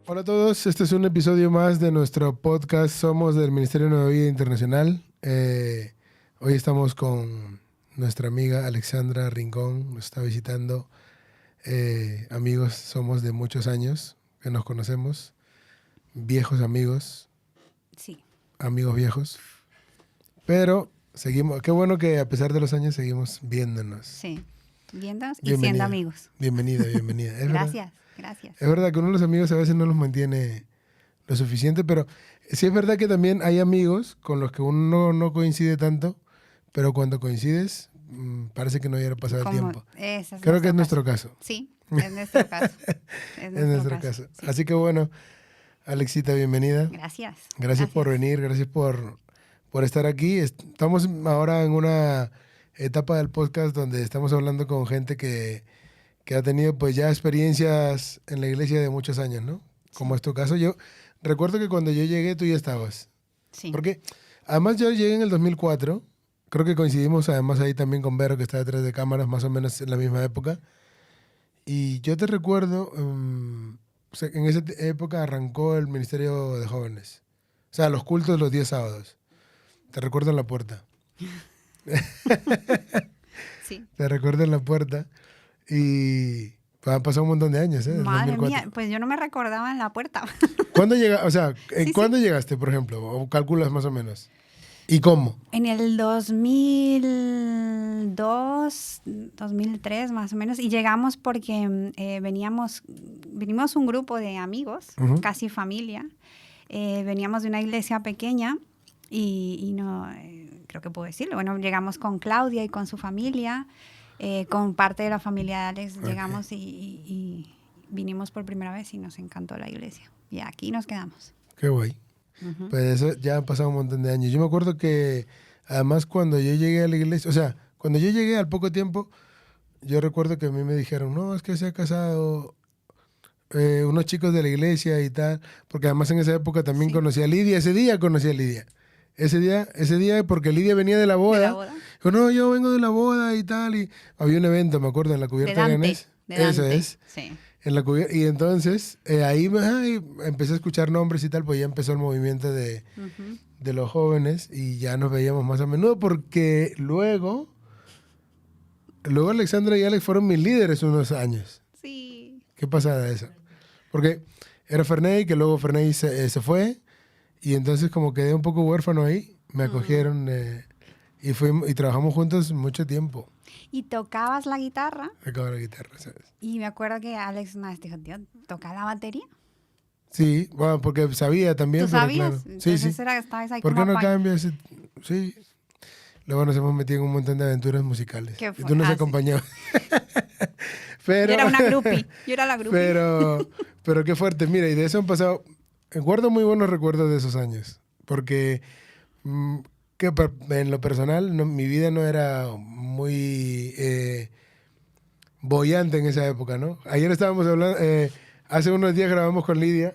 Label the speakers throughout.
Speaker 1: Hola a todos, este es un episodio más de nuestro podcast. Somos del Ministerio de Nueva Vida Internacional. Hoy estamos con nuestra amiga Alexandra Rincón, nos está visitando. Amigos, somos de muchos años que nos conocemos, viejos amigos,
Speaker 2: Sí.
Speaker 1: amigos viejos, pero seguimos, qué bueno que a pesar de los años seguimos viéndonos.
Speaker 2: Sí, viéndonos y
Speaker 1: Bienvenida.
Speaker 2: siendo amigos.
Speaker 1: Bienvenida. Es
Speaker 2: Gracias.
Speaker 1: Es verdad que uno de los amigos a veces no los mantiene lo suficiente, pero sí es verdad que también hay amigos con los que uno no coincide tanto, pero cuando coincides parece que no hubiera pasado el tiempo. Creo que es nuestro caso.
Speaker 2: Sí, es nuestro caso.
Speaker 1: Es nuestro caso.
Speaker 2: Sí.
Speaker 1: Así que bueno, Alexita, bienvenida.
Speaker 2: Gracias.
Speaker 1: Gracias por venir, gracias por estar aquí. Estamos ahora en una etapa del podcast donde estamos hablando con gente que ha tenido pues ya experiencias en la iglesia de muchos años, ¿no? Como es tu caso. Yo recuerdo que cuando yo llegué tú ya estabas.
Speaker 2: Sí.
Speaker 1: Porque además yo llegué en el 2004. Creo que coincidimos además ahí también con Vero, que está detrás de cámaras, más o menos en la misma época. Y yo te recuerdo, o sea, en esa época arrancó el Ministerio de Jóvenes. O sea, los cultos los 10 sábados. Te recuerdo en la puerta.
Speaker 2: Sí.
Speaker 1: Te recuerdo en la puerta. Y han pasado un montón de años, ¿eh? Desde
Speaker 2: Madre
Speaker 1: 2004.
Speaker 2: mía, pues yo no me recordaba en la puerta.
Speaker 1: ¿Cuándo llegaste? O sea,
Speaker 2: Sí,
Speaker 1: ¿cuándo llegaste, por ejemplo? ¿O calculas más o menos? ¿Y cómo?
Speaker 2: En el 2002, 2003 más o menos, y llegamos porque venimos un grupo de amigos,
Speaker 1: Ujú.
Speaker 2: casi familia. Veníamos de una iglesia pequeña y no, creo que puedo decirlo. Bueno, llegamos con Claudia y con su familia, con parte de la familia de Alex,
Speaker 1: Ok.
Speaker 2: llegamos y vinimos por primera vez y nos encantó la iglesia. Y aquí nos quedamos.
Speaker 1: Qué guay.
Speaker 2: Ujú.
Speaker 1: Pues eso ya han pasado un montón de años. Yo me acuerdo que además cuando yo llegué a la iglesia, o sea, cuando yo llegué al poco tiempo, yo recuerdo que a mí me dijeron, no, es que se ha casado unos chicos de la iglesia y tal, porque además en esa época también
Speaker 2: Sí.
Speaker 1: conocí a Lidia, ese día conocí a Lidia. Ese día porque Lidia venía de la boda.
Speaker 2: ¿De la boda?
Speaker 1: Dijo, no, yo vengo de la boda y tal. Y había un evento, me acuerdo, en la cubierta de
Speaker 2: Dante.
Speaker 1: Ganés.
Speaker 2: De Dante.
Speaker 1: Eso es.
Speaker 2: Sí.
Speaker 1: En la y entonces ahí empecé a escuchar nombres y tal, pues ya empezó el movimiento de
Speaker 2: Ujú.
Speaker 1: los jóvenes y ya nos veíamos más a menudo porque luego Alexandra y Alex fueron mis líderes unos años.
Speaker 2: Sí.
Speaker 1: Qué pasada eso. Porque era Ferney, que luego Ferney se fue y entonces como quedé un poco huérfano ahí, me acogieron y trabajamos juntos mucho tiempo.
Speaker 2: Y tocabas la guitarra.
Speaker 1: Acabo la guitarra, ¿sabes?
Speaker 2: Y me acuerdo que Alex una vez dijo, tío, ¿toca la batería?
Speaker 1: Sí, bueno, porque sabía también.
Speaker 2: ¿Tú
Speaker 1: pero
Speaker 2: sabías?
Speaker 1: claro. Sí,
Speaker 2: Entonces
Speaker 1: sí.
Speaker 2: estabas ahí
Speaker 1: ¿Por
Speaker 2: como
Speaker 1: qué no
Speaker 2: apañado.
Speaker 1: cambias? Sí. Luego nos hemos metido en un montón de aventuras musicales.
Speaker 2: ¿Qué
Speaker 1: Y
Speaker 2: fue?
Speaker 1: tú nos
Speaker 2: Sí.
Speaker 1: acompañabas.
Speaker 2: Yo
Speaker 1: Pero,
Speaker 2: era una groupie. Yo era la groupie.
Speaker 1: pero qué fuerte. Mira, y de eso han pasado... Guardo muy buenos recuerdos de esos años. Porque en lo personal, mi vida no era muy boyante en esa época, ¿no? Ayer estábamos hablando... hace unos días grabamos con Lidia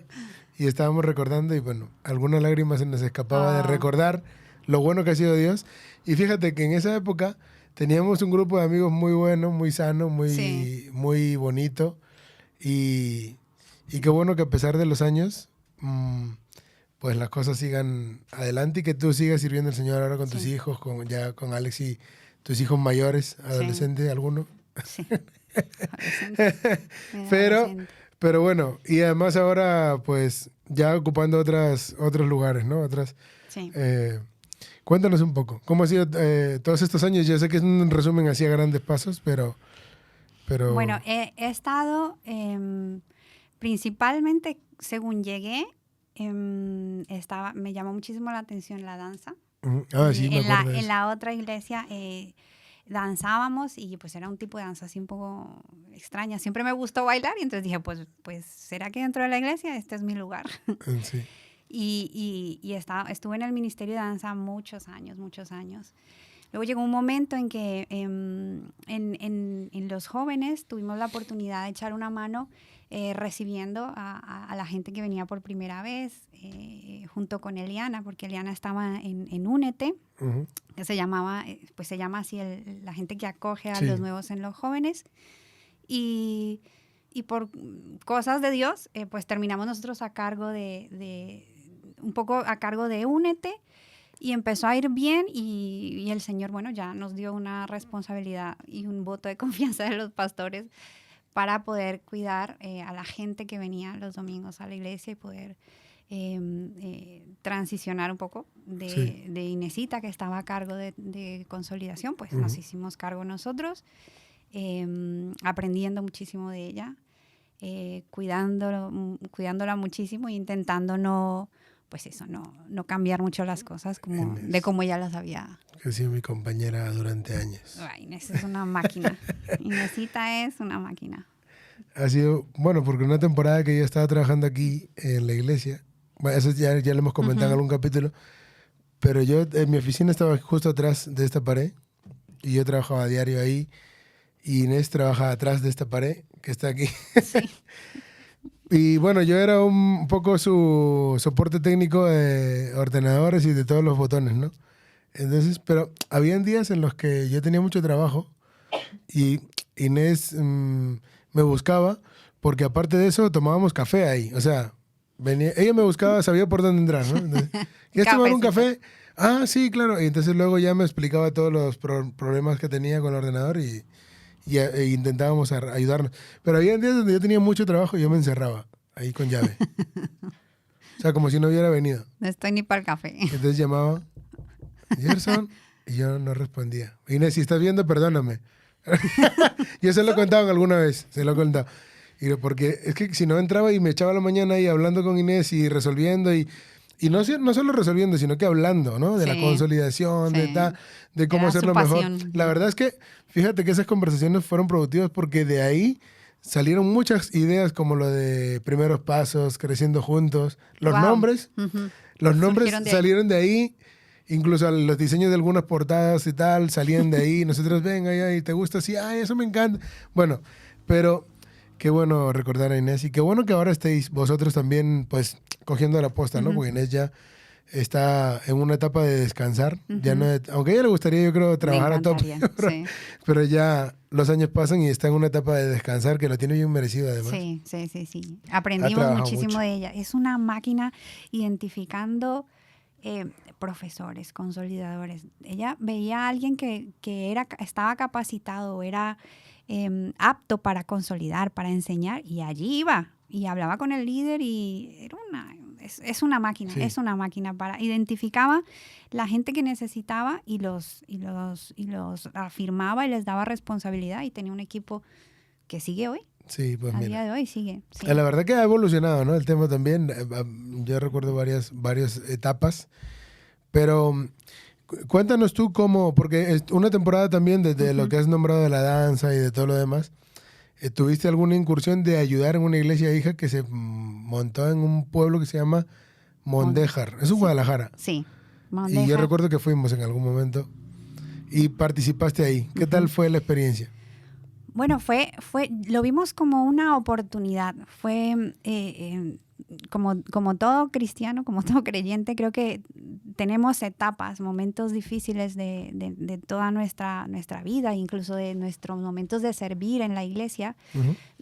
Speaker 1: y estábamos recordando y bueno, algunas lágrimas se nos escapaba de recordar lo bueno que ha sido Dios. Y fíjate que en esa época teníamos un grupo de amigos muy bueno, muy sano,
Speaker 2: Sí.
Speaker 1: muy bonito. Y qué bueno que a pesar de los años, pues las cosas sigan adelante y que tú sigas sirviendo al Señor ahora con tus
Speaker 2: Sí.
Speaker 1: hijos, ya con Alex y tus hijos mayores, adolescentes, algunos.
Speaker 2: Sí. Adolescente. Era
Speaker 1: Pero,
Speaker 2: adolescente.
Speaker 1: pero bueno, y además ahora pues ya ocupando otros lugares, ¿no?
Speaker 2: Sí.
Speaker 1: Cuéntanos un poco, ¿cómo ha sido todos estos años? Yo sé que es un resumen así a grandes pasos, pero...
Speaker 2: Bueno, he estado principalmente, según llegué, me llamó muchísimo la atención la danza.
Speaker 1: Sí, me acuerdo de
Speaker 2: En
Speaker 1: eso.
Speaker 2: la otra iglesia danzábamos y pues era un tipo de danza así un poco extraña. Siempre me gustó bailar y entonces dije, pues ¿será que dentro de la iglesia este es mi lugar?
Speaker 1: Sí.
Speaker 2: Y estuve en el Ministerio de Danza muchos años. Luego llegó un momento en que en los jóvenes tuvimos la oportunidad de echar una mano recibiendo a la gente que venía por primera vez, junto con Eliana, porque Eliana estaba en Únete,
Speaker 1: Ujú.
Speaker 2: que se llama así la gente que acoge a
Speaker 1: Sí.
Speaker 2: los nuevos en los jóvenes. Y y por cosas de Dios, pues terminamos nosotros a cargo un poco a cargo de Únete, y empezó a ir bien, y el Señor, bueno, ya nos dio una responsabilidad y un voto de confianza de los pastores para poder cuidar a la gente que venía los domingos a la iglesia y poder transicionar un poco de Inesita, que estaba a cargo de consolidación, pues nos hicimos cargo nosotros, aprendiendo muchísimo de ella, cuidándola muchísimo e intentando no cambiar mucho las cosas de como ella las había.
Speaker 1: Que ha sido mi compañera durante años.
Speaker 2: Ay, Inés es una máquina. Inesita es una máquina.
Speaker 1: Ha sido, bueno, porque una temporada que yo estaba trabajando aquí en la iglesia, bueno, eso ya lo hemos comentado en algún capítulo, pero yo en mi oficina estaba justo atrás de esta pared y yo trabajaba a diario ahí, y Inés trabaja atrás de esta pared que está aquí. Sí. Y bueno, yo era un poco su soporte técnico de ordenadores y de todos los botones, ¿no? Entonces, pero habían días en los que yo tenía mucho trabajo y Inés me buscaba, porque aparte de eso tomábamos café ahí. O sea, ella me buscaba, sabía por dónde entrar, ¿no? Entonces, ¿quieres tomar un café? Ah, sí, claro. Y entonces luego ya me explicaba todos los problemas que tenía con el ordenador y intentábamos ayudarnos. Pero había días donde yo tenía mucho trabajo y yo me encerraba ahí con llave. O sea, como si no hubiera venido.
Speaker 2: No estoy ni para el café.
Speaker 1: Entonces llamaba, Gerson, y yo no respondía. Inés, si estás viendo, perdóname. Yo se lo he contado alguna vez, Y porque es que si no entraba y me echaba la mañana ahí hablando con Inés y resolviendo, y no solo resolviendo, sino que hablando, ¿no? De la consolidación, de cómo hacerlo mejor. La verdad es que, fíjate que esas conversaciones fueron productivas, porque de ahí salieron muchas ideas, como lo de primeros pasos, creciendo juntos. Los nombres salieron de ahí. Incluso los diseños de algunas portadas y tal salían de ahí. Nosotros, venga, y te gusta así, ay, eso me encanta. Bueno, pero qué bueno recordar a Inés, y qué bueno que ahora estéis vosotros también, pues, cogiendo la posta, ¿no? Porque Inés ya está en una etapa de descansar. Ya no, aunque a ella le gustaría, yo creo, trabajar a tope. Pero ya los años pasan y está en una etapa de descansar que lo tiene bien merecido, además.
Speaker 2: Sí. Aprendimos muchísimo de ella. Es una máquina identificando profesores, consolidadores. Ella veía a alguien que estaba capacitado, era apto para consolidar, para enseñar, y allí iba y hablaba con el líder, y es una máquina, identificaba la gente que necesitaba y los afirmaba y les daba responsabilidad, y tenía un equipo que sigue hoy.
Speaker 1: Sí, pues mira.
Speaker 2: A día de hoy sigue. Sí.
Speaker 1: La verdad que ha evolucionado, ¿no? El tema también. Yo recuerdo varias etapas. Pero cuéntanos tú cómo, porque es una temporada también desde lo que has nombrado de la danza y de todo lo demás. ¿Tuviste alguna incursión de ayudar en una iglesia hija que se montó en un pueblo que se llama Mondéjar? Es en Guadalajara.
Speaker 2: Sí,
Speaker 1: Mondéjar. Y yo recuerdo que fuimos en algún momento y participaste ahí. ¿Qué tal fue la experiencia?
Speaker 2: Bueno, lo vimos como una oportunidad. Fue como todo cristiano, como todo creyente, creo que tenemos etapas, momentos difíciles de toda nuestra vida, incluso de nuestros momentos de servir en la iglesia.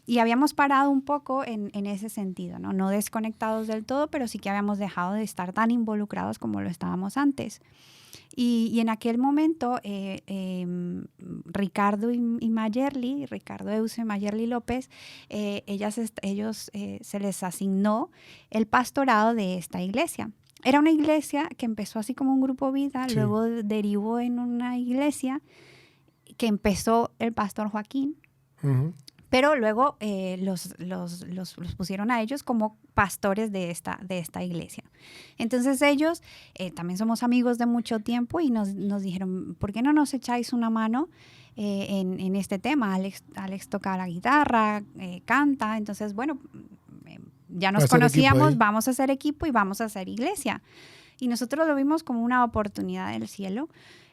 Speaker 2: Y habíamos parado un poco en ese sentido, ¿no? No desconectados del todo, pero sí que habíamos dejado de estar tan involucrados como lo estábamos antes. Y en aquel momento, Ricardo Euse y Mayerly López, ellos se les asignó el pastorado de esta iglesia. Era una iglesia que empezó así como un grupo vida, luego derivó en una iglesia que empezó el pastor Joaquín, pero luego los pusieron a ellos como pastores de esta iglesia. Entonces ellos, también somos amigos de mucho tiempo, y nos dijeron, ¿por qué no nos echáis una mano en este tema? Alex toca la guitarra, canta, entonces bueno, ya nos conocíamos, vamos a hacer equipo y vamos a hacer iglesia. Y nosotros lo vimos como una oportunidad del cielo.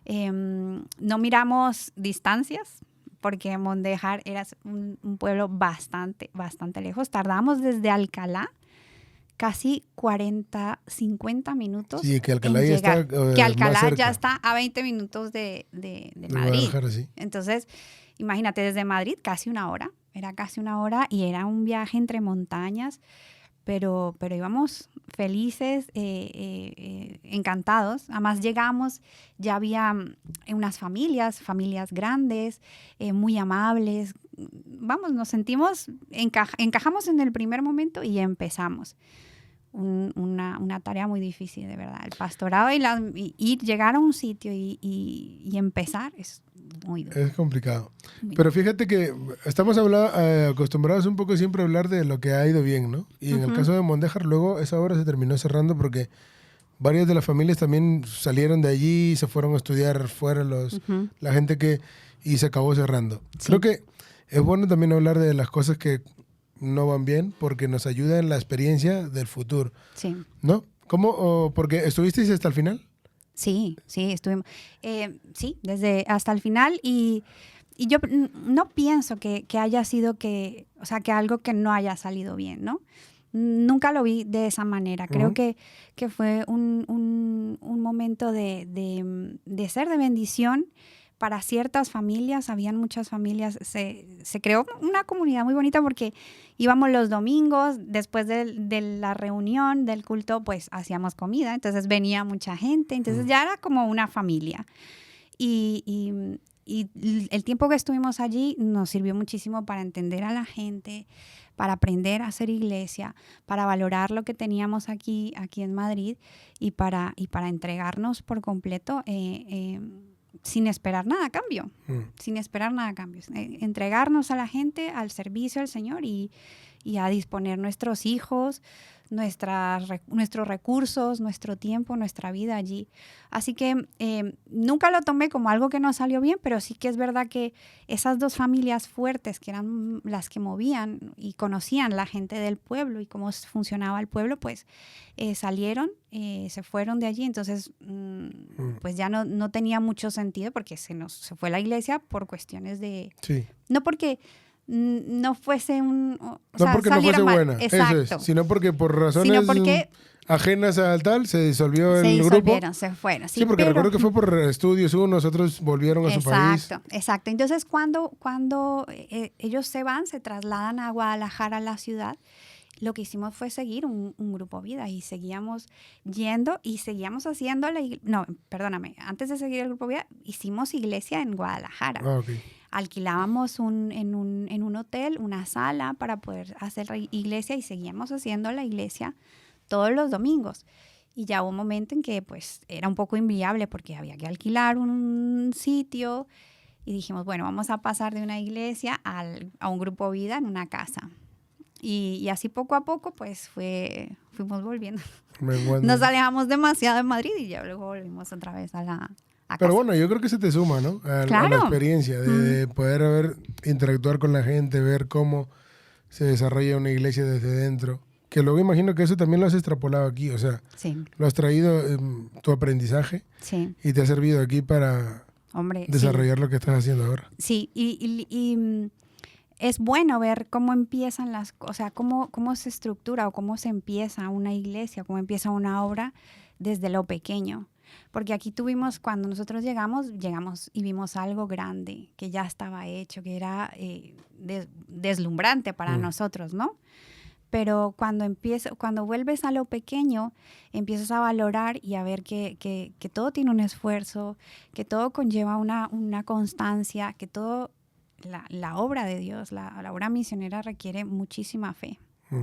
Speaker 2: No miramos distancias, porque Mondéjar era un pueblo bastante lejos. Tardamos desde Alcalá casi 40, 50 minutos.
Speaker 1: Sí, que Alcalá ya está
Speaker 2: que Alcalá ya está a 20 minutos de Madrid.
Speaker 1: Sí.
Speaker 2: Entonces, imagínate, desde Madrid casi una hora. Era casi una hora y era un viaje entre montañas, pero íbamos felices, encantados. Además llegamos, ya había unas familias grandes, muy amables. Vamos, nos sentimos, encajamos en el primer momento y empezamos. Una tarea muy difícil, de verdad. El pastorado y llegar a un sitio y empezar es muy duro.
Speaker 1: Es complicado. Pero fíjate que estamos acostumbrados un poco siempre a hablar de lo que ha ido bien, ¿no? Y en el caso de Mondéjar, luego esa obra se terminó cerrando porque varias de las familias también salieron de allí y se fueron a estudiar fuera la gente y se acabó cerrando. Sí. Creo que es bueno también hablar de las cosas que no van bien porque nos ayuda en la experiencia del futuro.
Speaker 2: Sí.
Speaker 1: ¿No? ¿Cómo? ¿Porque estuvisteis hasta el final?
Speaker 2: Sí, estuvimos. Sí, desde hasta el final y yo no pienso que haya sido que algo que no haya salido bien, ¿no? Nunca lo vi de esa manera. Creo que fue un momento de ser de bendición para ciertas familias. Habían muchas familias. Se creó una comunidad muy bonita porque íbamos los domingos, después de la reunión, del culto, pues hacíamos comida. Entonces venía mucha gente. Entonces ya era como una familia. Y el tiempo que estuvimos allí nos sirvió muchísimo para entender a la gente, para aprender a hacer iglesia, para valorar lo que teníamos aquí en Madrid y para entregarnos por completo sin esperar nada a cambio, sin esperar nada a cambio. Entregarnos a la gente, al servicio del Señor y a disponer nuestros hijos, nuestros recursos, nuestro tiempo, nuestra vida allí. Así que nunca lo tomé como algo que no salió bien, pero sí que es verdad que esas dos familias fuertes, que eran las que movían y conocían la gente del pueblo y cómo funcionaba el pueblo, pues salieron, se fueron de allí. Entonces, pues ya no tenía mucho sentido porque se fue la iglesia por cuestiones de...
Speaker 1: Sí.
Speaker 2: No porque no fuese
Speaker 1: no porque no fuese buena,
Speaker 2: exacto.
Speaker 1: Eso es, sino porque por razones ajenas al tal se disolvió el grupo.
Speaker 2: Se fueron.
Speaker 1: Sí, porque recuerdo que fue por estudios unos, otros volvieron a su país.
Speaker 2: Exacto. Entonces cuando ellos se van, se trasladan a Guadalajara, a la ciudad, lo que hicimos fue seguir un grupo vida y seguíamos yendo y seguíamos haciendo antes de seguir el grupo vida, hicimos iglesia en Guadalajara.
Speaker 1: Okay.
Speaker 2: Alquilábamos en un hotel una sala para poder hacer iglesia y seguíamos haciendo la iglesia todos los domingos. Y ya hubo un momento en que pues era un poco inviable porque había que alquilar un sitio y dijimos, bueno, vamos a pasar de una iglesia a un grupo vida en una casa. Y así poco a poco pues fuimos volviendo. Nos alejamos demasiado de Madrid y ya luego volvimos otra vez a casa.
Speaker 1: Pero bueno, yo creo que se te suma, ¿no?
Speaker 2: Claro.
Speaker 1: A la experiencia de poder interactuar con la gente, ver cómo se desarrolla una iglesia desde dentro. Que luego imagino que eso también lo has extrapolado aquí, o sea,
Speaker 2: sí.
Speaker 1: Lo has traído tu aprendizaje y te ha servido aquí para desarrollar lo que estás haciendo ahora.
Speaker 2: Sí, y es bueno ver cómo empiezan las cosas, cómo se estructura o cómo se empieza una iglesia, cómo empieza una obra desde lo pequeño. Porque aquí cuando nosotros llegamos y vimos algo grande, que ya estaba hecho, que era deslumbrante para nosotros, ¿no? Pero cuando vuelves a lo pequeño, empiezas a valorar y a ver que todo tiene un esfuerzo, que todo conlleva una constancia, que todo, la obra de Dios, la obra misionera requiere muchísima fe,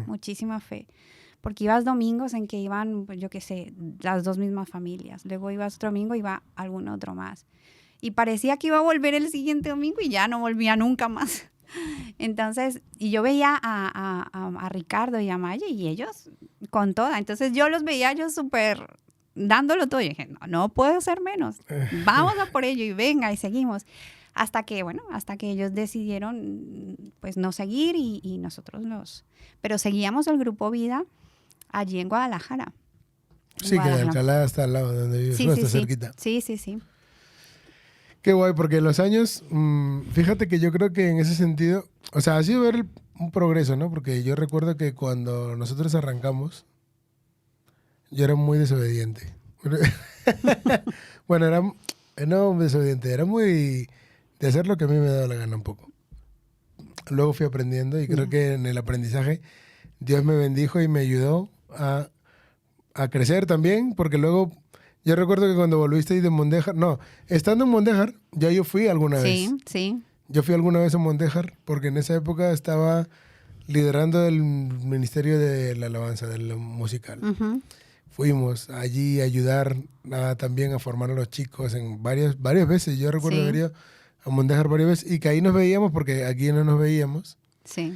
Speaker 2: muchísima fe. Porque ibas domingos en que iban, yo qué sé, las dos mismas familias. Luego ibas otro domingo y iba algún otro más. Y parecía que iba a volver el siguiente domingo y ya no volvía nunca más. Entonces, y yo veía a Ricardo y a Maya y ellos con toda. Entonces yo los veía súper dándolo todo. Y dije, no puedo ser menos. Vamos a por ello y venga y seguimos. Hasta que ellos decidieron pues no seguir y nosotros pero seguíamos el grupo vida allí en Guadalajara.
Speaker 1: Sí, que de Alcalá está al lado de donde vives, está cerquita.
Speaker 2: Sí.
Speaker 1: Qué guay, porque los años, fíjate que yo creo que en ese sentido, o sea, ha sido ver un progreso, ¿no? Porque yo recuerdo que cuando nosotros arrancamos, yo era muy desobediente. Bueno, no desobediente, era muy de hacer lo que a mí me daba la gana un poco. Luego fui aprendiendo y creo que en el aprendizaje Dios me bendijo y me ayudó a crecer también, porque luego yo recuerdo que cuando volviste ahí de Mondejar, no, estando en Mondejar, ya yo fui alguna vez.
Speaker 2: Sí, sí.
Speaker 1: Yo fui alguna vez a Mondejar porque en esa época estaba liderando el ministerio de la alabanza, del musical.
Speaker 2: Ujú.
Speaker 1: Fuimos allí a ayudar también a formar a los chicos en varias veces. Yo recuerdo
Speaker 2: Sí.
Speaker 1: haber ido a Mondejar varias veces y que ahí nos veíamos porque aquí no nos veíamos.
Speaker 2: Sí.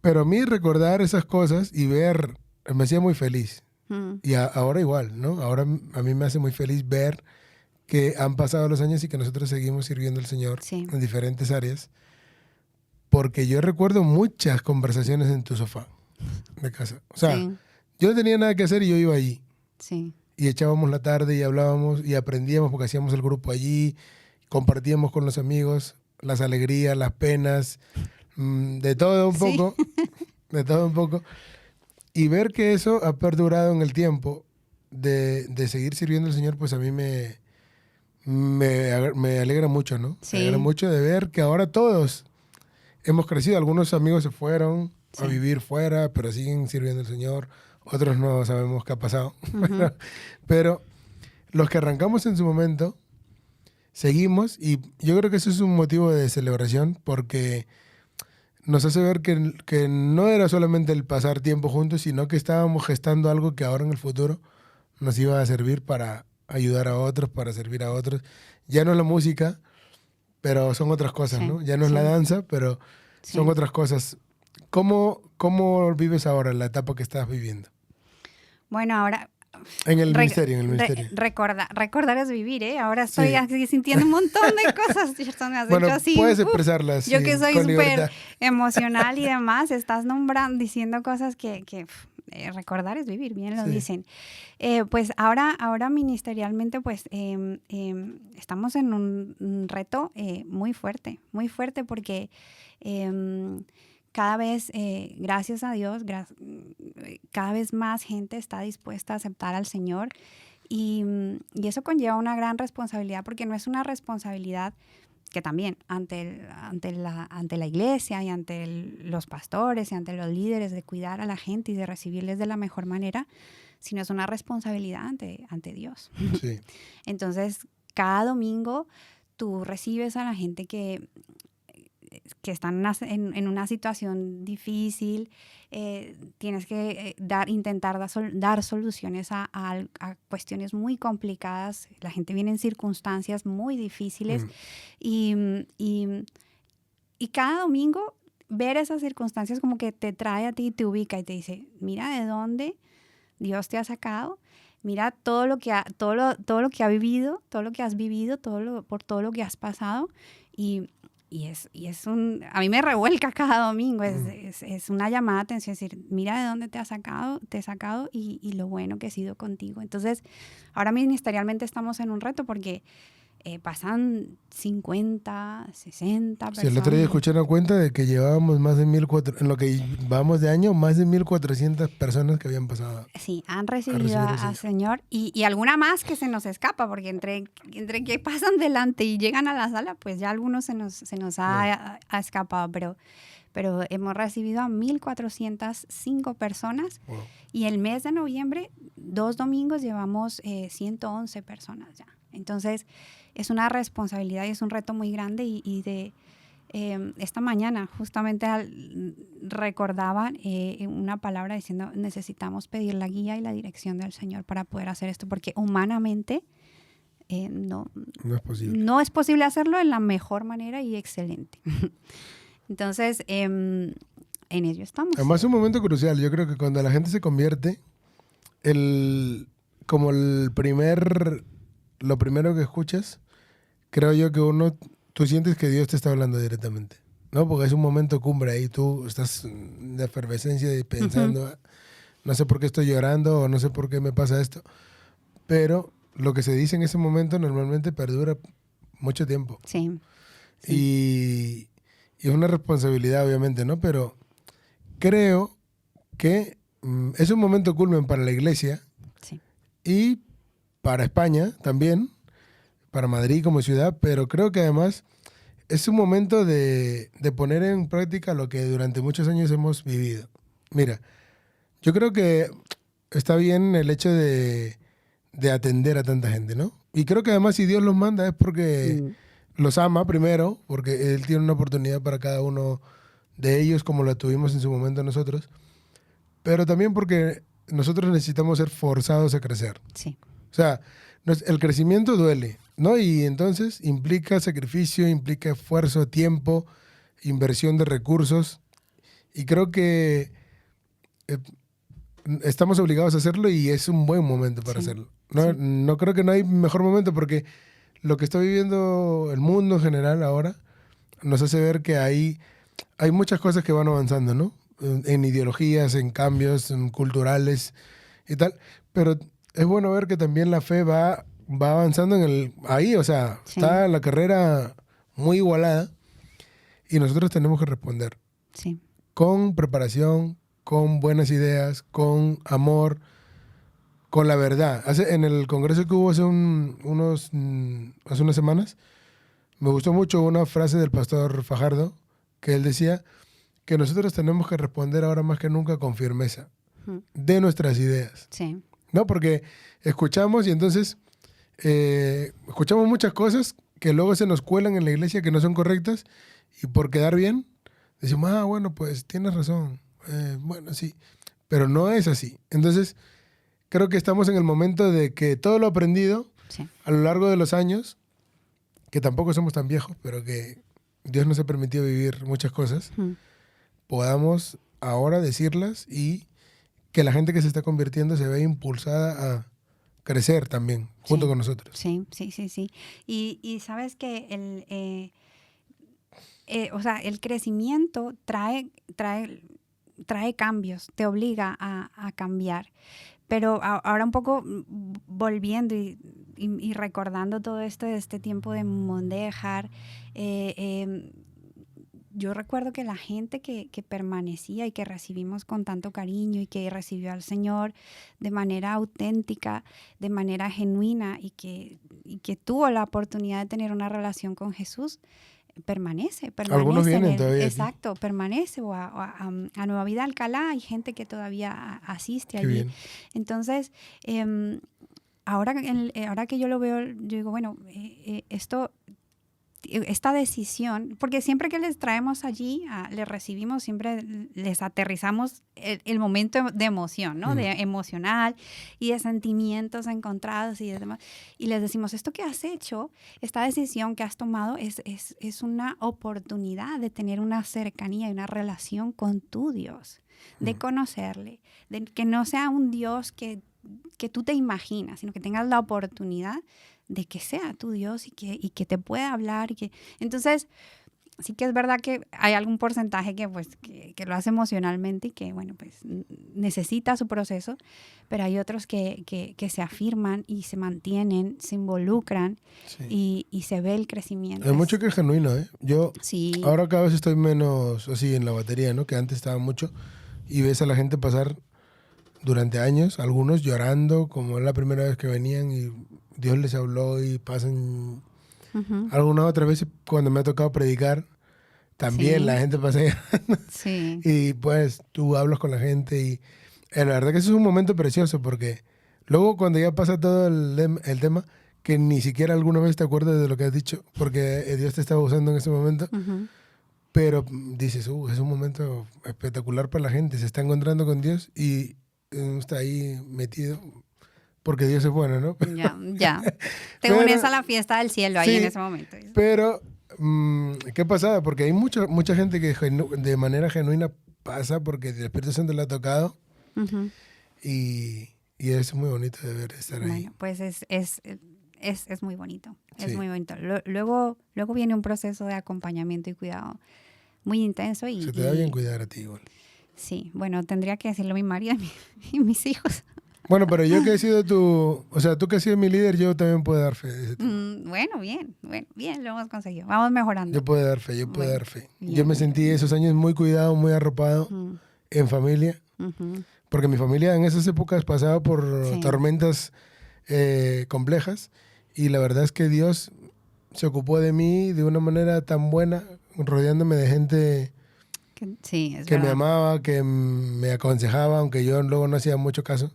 Speaker 1: Pero a mí recordar esas cosas y ver, me hacía muy feliz.
Speaker 2: Mm.
Speaker 1: Y ahora igual, ¿no? Ahora a mí me hace muy feliz ver que han pasado los años y que nosotros seguimos sirviendo al Señor
Speaker 2: Sí.
Speaker 1: en diferentes áreas. Porque yo recuerdo muchas conversaciones en tu sofá de casa. O sea,
Speaker 2: Sí.
Speaker 1: yo no tenía nada que hacer y yo iba allí.
Speaker 2: Sí.
Speaker 1: Y echábamos la tarde y hablábamos y aprendíamos porque hacíamos el grupo allí, compartíamos con los amigos las alegrías, las penas, de todo un
Speaker 2: Sí.
Speaker 1: poco, de todo un poco. Y ver que eso ha perdurado en el tiempo de seguir sirviendo al Señor, pues a mí me alegra mucho, ¿no?
Speaker 2: Sí.
Speaker 1: Me alegra mucho de ver que ahora todos hemos crecido. Algunos amigos se fueron a
Speaker 2: Sí.
Speaker 1: vivir fuera, pero siguen sirviendo al Señor. Otros no sabemos qué ha pasado.
Speaker 2: Ujú.
Speaker 1: Pero los que arrancamos en su momento, seguimos. Y yo creo que eso es un motivo de celebración porque nos hace ver que no era solamente el pasar tiempo juntos, sino que estábamos gestando algo que ahora en el futuro nos iba a servir para ayudar a otros, para servir a otros. Ya no es la música, pero son otras cosas,
Speaker 2: Sí,
Speaker 1: ¿no? Ya no es
Speaker 2: sí.
Speaker 1: la danza, pero
Speaker 2: Sí.
Speaker 1: son otras cosas. ¿Cómo vives ahora la etapa que estás viviendo?
Speaker 2: Bueno, ahora
Speaker 1: En el
Speaker 2: Re-
Speaker 1: ministerio, en el ministerio.
Speaker 2: recordar es vivir, ¿eh? Ahora estoy
Speaker 1: Sí.
Speaker 2: aquí sintiendo un montón de cosas. Gerson, me has
Speaker 1: Bueno,
Speaker 2: hecho así.
Speaker 1: puedes
Speaker 2: uf.
Speaker 1: expresarlas
Speaker 2: Yo que soy
Speaker 1: con
Speaker 2: súper
Speaker 1: libertad.
Speaker 2: emocional y demás, estás nombrando, diciendo cosas que recordar es vivir, bien lo
Speaker 1: Sí.
Speaker 2: dicen. Pues ahora ministerialmente, pues estamos en un reto muy fuerte porque cada vez, gracias a Dios, cada vez más gente está dispuesta a aceptar al Señor y eso conlleva una gran responsabilidad porque no es una responsabilidad que también ante la iglesia y ante los pastores y ante los líderes de cuidar a la gente y de recibirles de la mejor manera, sino es una responsabilidad ante Dios.
Speaker 1: Sí.
Speaker 2: Entonces, cada domingo tú recibes a la gente que están en una situación difícil, tienes que intentar dar soluciones a cuestiones muy complicadas. La gente viene en circunstancias muy difíciles y cada domingo ver esas circunstancias como que te trae a ti y te ubica y te dice, mira de dónde Dios te ha sacado, mira todo lo que ha vivido, todo lo que has vivido, por todo lo que has pasado y es a mí me revuelca cada domingo, es una llamada de atención, es decir, mira de dónde te he sacado y lo bueno que he sido contigo. Entonces, ahora ministerialmente estamos en un reto porque pasan 50, 60 personas.
Speaker 1: Sí, el otro día escuché una cuenta de que llevábamos más de 1,400, en lo que vamos de año, más de 1,400 personas que habían pasado.
Speaker 2: Sí, han recibido al Señor y alguna más que se nos escapa, porque entre que pasan delante y llegan a la sala, pues ya algunos se nos ha escapado, pero hemos recibido a 1,405 personas.
Speaker 1: Wow.
Speaker 2: Y el mes de noviembre, 2 domingos, llevamos 111 personas ya. Entonces, es una responsabilidad y es un reto muy grande esta mañana justamente recordaba una palabra diciendo necesitamos pedir la guía y la dirección del Señor para poder hacer esto, porque humanamente no es posible hacerlo de la mejor manera y excelente. Entonces, en ello estamos.
Speaker 1: Además, es un momento crucial. Yo creo que cuando la gente se convierte, lo primero que escuchas, creo yo que tú sientes que Dios te está hablando directamente, ¿no? Porque es un momento cumbre ahí, tú estás de efervescencia y pensando, no sé por qué estoy llorando o no sé por qué me pasa esto, pero lo que se dice en ese momento normalmente perdura mucho tiempo.
Speaker 2: Sí.
Speaker 1: Y es una responsabilidad, obviamente, ¿no? Pero creo que es un momento culmen para la iglesia y para España también, para Madrid como ciudad, pero creo que además es un momento de poner en práctica lo que durante muchos años hemos vivido. Mira, yo creo que está bien el hecho de atender a tanta gente, ¿no? Y creo que además si Dios los manda es porque los ama primero, porque Él tiene una oportunidad para cada uno de ellos como la tuvimos en su momento nosotros, pero también porque nosotros necesitamos ser forzados a crecer.
Speaker 2: Sí.
Speaker 1: O sea, el crecimiento duele, ¿no? Y entonces implica sacrificio, implica esfuerzo, tiempo, inversión de recursos. Y creo que estamos obligados a hacerlo y es un buen momento para hacerlo. No creo que no hay mejor momento porque lo que está viviendo el mundo en general ahora nos hace ver que hay muchas cosas que van avanzando, ¿no? En ideologías, en cambios culturales y tal. Pero es bueno ver que también la fe va avanzando ahí, o sea, está la carrera muy igualada y nosotros tenemos que responder.
Speaker 2: Sí. Con
Speaker 1: preparación, con buenas ideas, con amor, con la verdad. En el congreso que hubo hace unas semanas, me gustó mucho una frase del pastor Fajardo, que él decía que nosotros tenemos que responder ahora más que nunca con firmeza de nuestras ideas.
Speaker 2: Sí.
Speaker 1: ¿No? Porque escuchamos y entonces escuchamos muchas cosas que luego se nos cuelan en la iglesia que no son correctas y por quedar bien decimos, bueno, pues tienes razón. Bueno, sí, pero no es así. Entonces, creo que estamos en el momento de que todo lo aprendido a lo largo de los años, que tampoco somos tan viejos, pero que Dios nos ha permitido vivir muchas cosas, podamos ahora decirlas y que la gente que se está convirtiendo se vea impulsada a crecer también, junto con nosotros.
Speaker 2: Sí. Y sabes que el crecimiento trae cambios, te obliga a cambiar. Pero ahora un poco volviendo y recordando todo esto de este tiempo de Mondejar, yo recuerdo que la gente que permanecía y que recibimos con tanto cariño y que recibió al Señor de manera auténtica, de manera genuina y que tuvo la oportunidad de tener una relación con Jesús, permanece.
Speaker 1: Algunos vienen todavía.
Speaker 2: Exacto, aquí. Permanece. O a Nueva Vida Alcalá hay gente que todavía asiste allí. Bien. Entonces, ahora que yo lo veo, yo digo, bueno, esta decisión, porque siempre que les traemos allí, les recibimos, siempre les aterrizamos el momento de emoción, ¿no? De emocional y de sentimientos encontrados y demás. Y les decimos, esto que has hecho, esta decisión que has tomado es una oportunidad de tener una cercanía y una relación con tu Dios, de conocerle, de que no sea un Dios que tú te imaginas, sino que tengas la oportunidad de que sea tu Dios y que te pueda hablar. Entonces, sí que es verdad que hay algún porcentaje que lo hace emocionalmente y que, bueno, pues necesita su proceso, pero hay otros que se afirman y se mantienen, se involucran y se ve el crecimiento.
Speaker 1: Hay mucho que es genuino, ¿eh? Yo ahora cada vez estoy menos así en la batería, ¿no? Que antes estaba mucho y ves a la gente pasar durante años, algunos llorando como es la primera vez que venían y Dios les habló y pasan alguna otra vez cuando me ha tocado predicar también la gente pasa llorando y pues tú hablas con la gente y la verdad que eso es un momento precioso porque luego cuando ya pasa todo el tema que ni siquiera alguna vez te acuerdas de lo que has dicho porque Dios te estaba usando en ese momento pero dices, es un momento espectacular para la gente, se está encontrando con Dios y está ahí metido porque Dios es bueno, ¿no?
Speaker 2: Ya. Te unes a la fiesta del cielo ahí en ese momento.
Speaker 1: Pero, ¿qué pasaba? Porque hay mucha gente que de manera genuina pasa porque el Espíritu Santo le ha tocado y es muy bonito de ver estar ahí.
Speaker 2: Bueno, pues es muy bonito. Es muy bonito. Luego viene un proceso de acompañamiento y cuidado muy intenso.
Speaker 1: Se te da bien cuidar a ti igual.
Speaker 2: Sí, bueno, tendría que decirlo mi marido y mis hijos.
Speaker 1: Bueno, pero yo que he sido tú que has sido mi líder, yo también puedo dar fe.
Speaker 2: Bueno, bien, lo hemos conseguido. Vamos mejorando.
Speaker 1: Yo puedo dar fe. Bien, yo me sentí esos años muy cuidado, muy arropado en familia, porque mi familia en esas épocas pasaba por tormentas complejas. Y la verdad es que Dios se ocupó de mí de una manera tan buena, rodeándome de gente
Speaker 2: Sí, es
Speaker 1: que me
Speaker 2: verdad.
Speaker 1: amaba, que me aconsejaba, aunque yo luego no hacía mucho caso.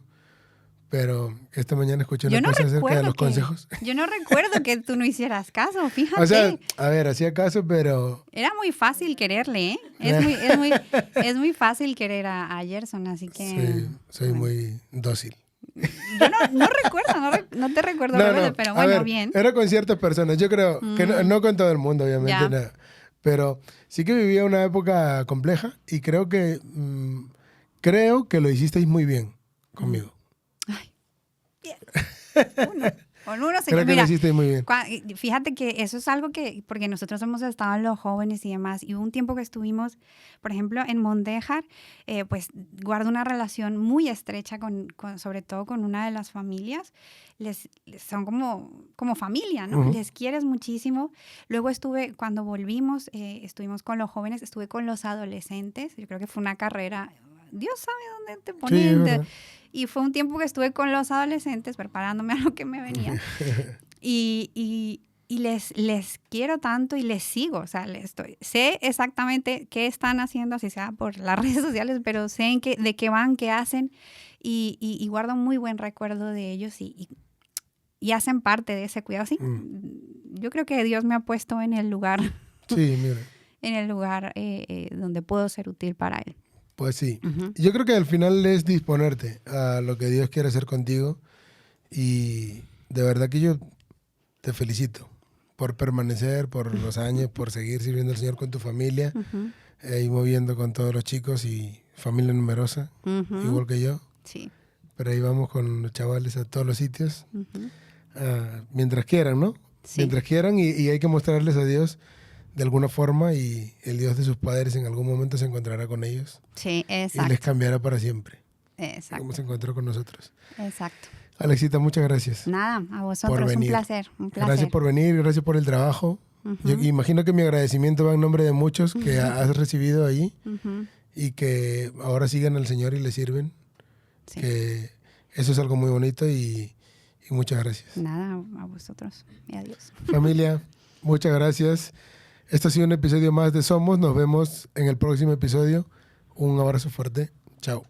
Speaker 1: Pero esta mañana escuché una cosa acerca de los consejos.
Speaker 2: Yo no recuerdo que tú no hicieras caso, fíjate.
Speaker 1: O sea, a ver, hacía caso, pero...
Speaker 2: Era muy fácil quererle, ¿eh? Es muy fácil querer a Gerson, así que...
Speaker 1: Soy
Speaker 2: bueno.
Speaker 1: muy dócil.
Speaker 2: Yo no recuerdo, no te recuerdo, pero
Speaker 1: a
Speaker 2: bueno,
Speaker 1: ver,
Speaker 2: bien.
Speaker 1: era con ciertas personas. Yo creo que no con todo el mundo, obviamente.
Speaker 2: Ya.
Speaker 1: Nada. Pero sí que vivía una época compleja y creo que lo hicisteis muy bien conmigo.
Speaker 2: Ay, bien. Con uno se
Speaker 1: Creo que
Speaker 2: mira,
Speaker 1: lo hicisteis muy bien.
Speaker 2: fíjate que eso es algo que, porque nosotros hemos estado en los jóvenes y demás, y hubo un tiempo que estuvimos, por ejemplo, en Mondejar, pues guardo una relación muy estrecha sobre todo con una de las familias. Son como familia, ¿no?
Speaker 1: Ujú.
Speaker 2: Les quieres muchísimo. Luego cuando volvimos, estuvimos con los jóvenes, estuve con los adolescentes. Yo creo que fue una carrera, Dios sabe dónde te
Speaker 1: Sí,
Speaker 2: ponen.
Speaker 1: es verdad.
Speaker 2: Y fue un tiempo que estuve con los adolescentes preparándome a lo que me venía. Y les quiero tanto y les sigo. O sea, sé exactamente qué están haciendo, así sea por las redes sociales, pero sé de qué van, qué hacen. Y guardo muy buen recuerdo de ellos y hacen parte de ese cuidado. Sí, yo creo que Dios me ha puesto en el lugar,
Speaker 1: Sí, mira.
Speaker 2: en el lugar donde puedo ser útil para Él.
Speaker 1: Pues sí.
Speaker 2: Ujú.
Speaker 1: Yo creo que al final es disponerte a lo que Dios quiere hacer contigo. Y de verdad que yo te felicito por permanecer, por los años, por seguir sirviendo al Señor con tu familia,
Speaker 2: Ujú.
Speaker 1: y moviendo con todos los chicos y familia numerosa,
Speaker 2: Ujú.
Speaker 1: igual que yo.
Speaker 2: Sí.
Speaker 1: Pero ahí vamos con los chavales a todos los sitios,
Speaker 2: Ujú.
Speaker 1: mientras quieran, ¿no?
Speaker 2: Sí.
Speaker 1: Mientras quieran y hay que mostrarles a Dios de alguna forma y el Dios de sus padres en algún momento se encontrará con ellos
Speaker 2: Sí,
Speaker 1: y les
Speaker 2: exacto.
Speaker 1: cambiará para siempre,
Speaker 2: Exacto.
Speaker 1: como se encontró con nosotros.
Speaker 2: Exacto.
Speaker 1: Alexita, muchas gracias.
Speaker 2: Nada, a vosotros,
Speaker 1: Por venir.
Speaker 2: un placer.
Speaker 1: Gracias por venir, gracias por el trabajo.
Speaker 2: Ujú.
Speaker 1: Yo imagino que mi agradecimiento va en nombre de muchos que has recibido ahí
Speaker 2: Ujú.
Speaker 1: y que ahora siguen al Señor y le sirven.
Speaker 2: Sí.
Speaker 1: Que eso es algo muy bonito y muchas gracias.
Speaker 2: Nada, a vosotros y adiós.
Speaker 1: Familia, muchas gracias. Esto ha sido un episodio más de Somos. Nos vemos en el próximo episodio. Un abrazo fuerte. Chao.